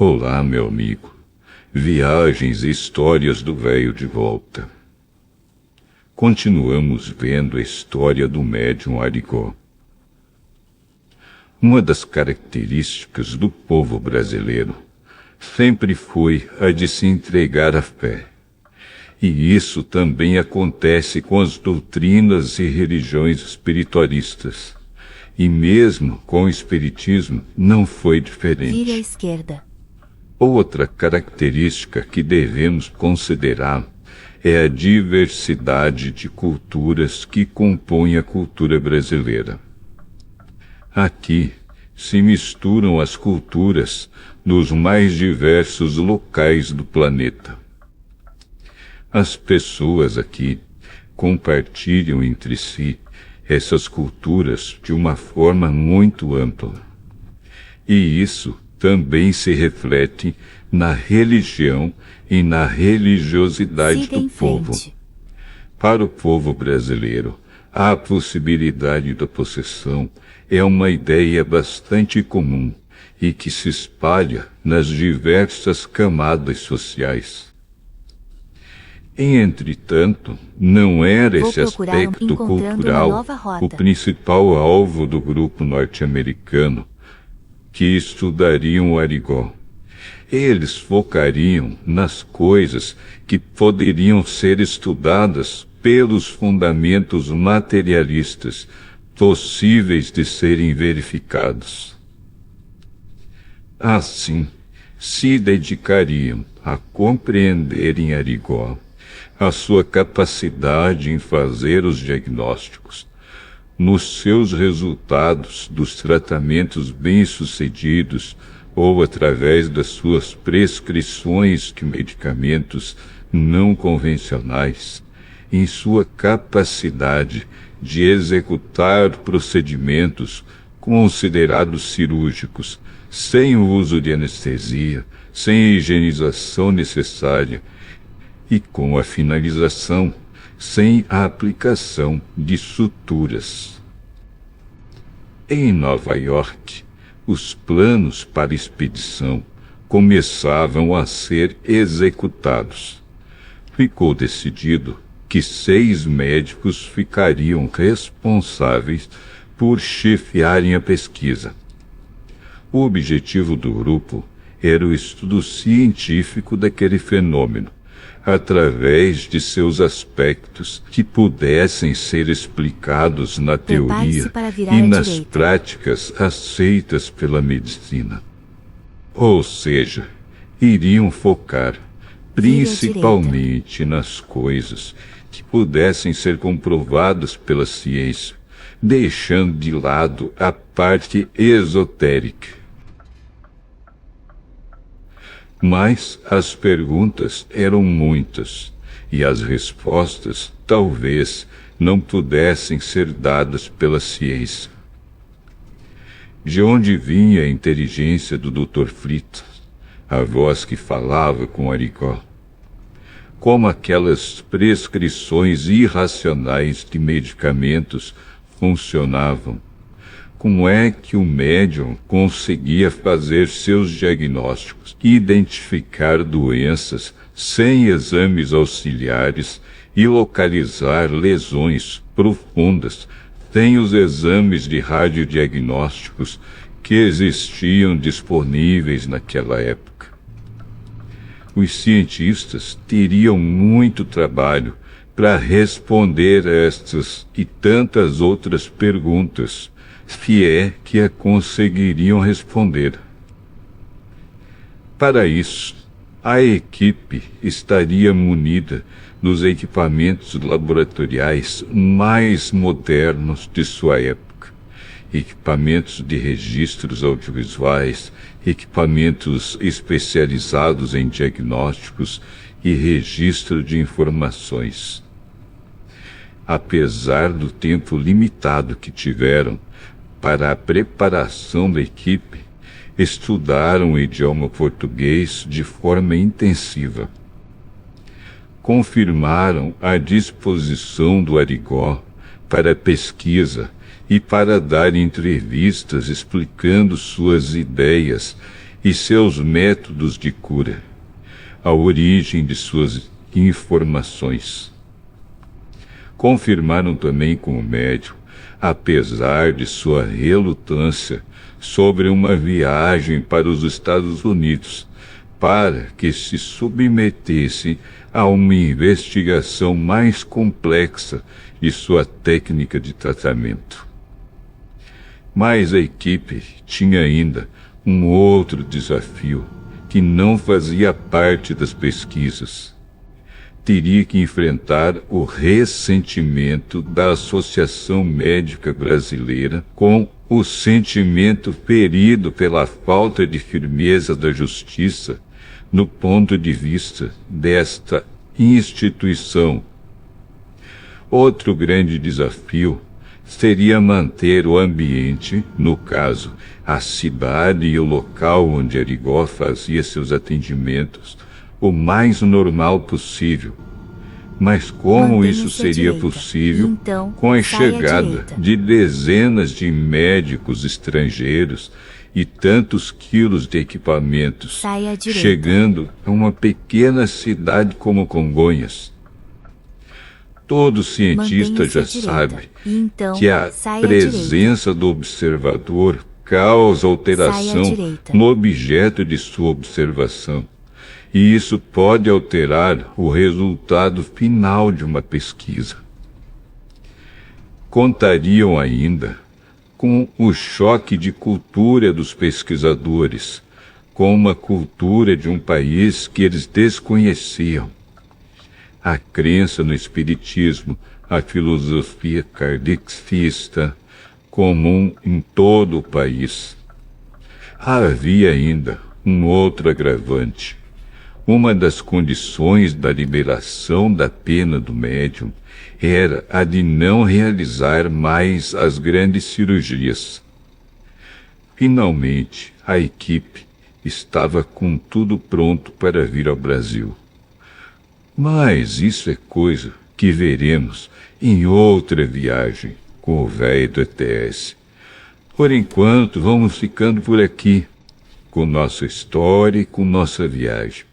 Olá, meu amigo. Viagens e histórias do velho de volta. Continuamos vendo a história do médium Arigó. Uma das características do povo brasileiro sempre foi a de se entregar à fé. E isso também acontece com as doutrinas e religiões espiritualistas. E mesmo com o espiritismo não foi diferente. Vire à esquerda. Outra característica que devemos considerar é a diversidade de culturas que compõem a cultura brasileira. Aqui se misturam as culturas dos mais diversos locais do planeta. As pessoas aqui compartilham entre si essas culturas de uma forma muito ampla. E isso também se reflete na religião e na religiosidade do povo. Para o povo brasileiro, a possibilidade da possessão é uma ideia bastante comum e que se espalha nas diversas camadas sociais. Entretanto, não era esse aspecto cultural o principal alvo do grupo norte-americano que estudariam o Arigó. Eles focariam nas coisas que poderiam ser estudadas pelos fundamentos materialistas possíveis de serem verificados. Assim, se dedicariam a compreenderem Arigó, a sua capacidade em fazer os diagnósticos, nos seus resultados dos tratamentos bem-sucedidos ou através das suas prescrições de medicamentos não convencionais, em sua capacidade de executar procedimentos considerados cirúrgicos, sem o uso de anestesia, sem a higienização necessária e com a finalização sem a aplicação de suturas. Em Nova York, os planos para a expedição começavam a ser executados. Ficou decidido que 6 médicos ficariam responsáveis por chefiarem a pesquisa. O objetivo do grupo era o estudo científico daquele fenômeno, através de seus aspectos que pudessem ser explicados na teoria e nas práticas aceitas pela medicina. Ou seja, iriam focar principalmente nas coisas que pudessem ser comprovadas pela ciência, deixando de lado a parte esotérica. Mas as perguntas eram muitas, e as respostas talvez não pudessem ser dadas pela ciência. De onde vinha a inteligência do Dr. Fritz, a voz que falava com Arigó? Como aquelas prescrições irracionais de medicamentos funcionavam? Como é que o médium conseguia fazer seus diagnósticos, identificar doenças sem exames auxiliares e localizar lesões profundas sem os exames de radiodiagnósticos que existiam disponíveis naquela época? Os cientistas teriam muito trabalho para responder a estas e tantas outras perguntas, se é que a conseguiriam responder. Para isso, a equipe estaria munida dos equipamentos laboratoriais mais modernos de sua época, equipamentos de registros audiovisuais, equipamentos especializados em diagnósticos e registro de informações. Apesar do tempo limitado que tiveram para a preparação da equipe, estudaram o idioma português de forma intensiva. Confirmaram a disposição do Arigó para pesquisa e para dar entrevistas explicando suas ideias e seus métodos de cura, a origem de suas informações. Confirmaram também com o médium, apesar de sua relutância, sobre uma viagem para os Estados Unidos, para que se submetesse a uma investigação mais complexa de sua técnica de tratamento. Mas a equipe tinha ainda um outro desafio que não fazia parte das pesquisas. Teria que enfrentar o ressentimento da Associação Médica Brasileira com o sentimento ferido pela falta de firmeza da justiça no ponto de vista desta instituição. Outro grande desafio seria manter o ambiente, no caso, a cidade e o local onde Arigó fazia seus atendimentos, o mais normal possível. Mas como isso seria possível então, com a chegada de dezenas de médicos estrangeiros e tantos quilos de equipamentos, chegando a uma pequena cidade como Congonhas? Todo cientista já sabe então, que a presença do observador causa alteração no objeto de sua observação. E isso pode alterar o resultado final de uma pesquisa. Contariam ainda com o choque de cultura dos pesquisadores, com uma cultura de um país que eles desconheciam. A crença no espiritismo, a filosofia kardecista, comum em todo o país. Havia ainda um outro agravante. Uma das condições da liberação da pena do médium era a de não realizar mais as grandes cirurgias. Finalmente, a equipe estava com tudo pronto para vir ao Brasil. Mas isso é coisa que veremos em outra viagem com o velho do ETS. Por enquanto, vamos ficando por aqui, com nossa história e com nossa viagem.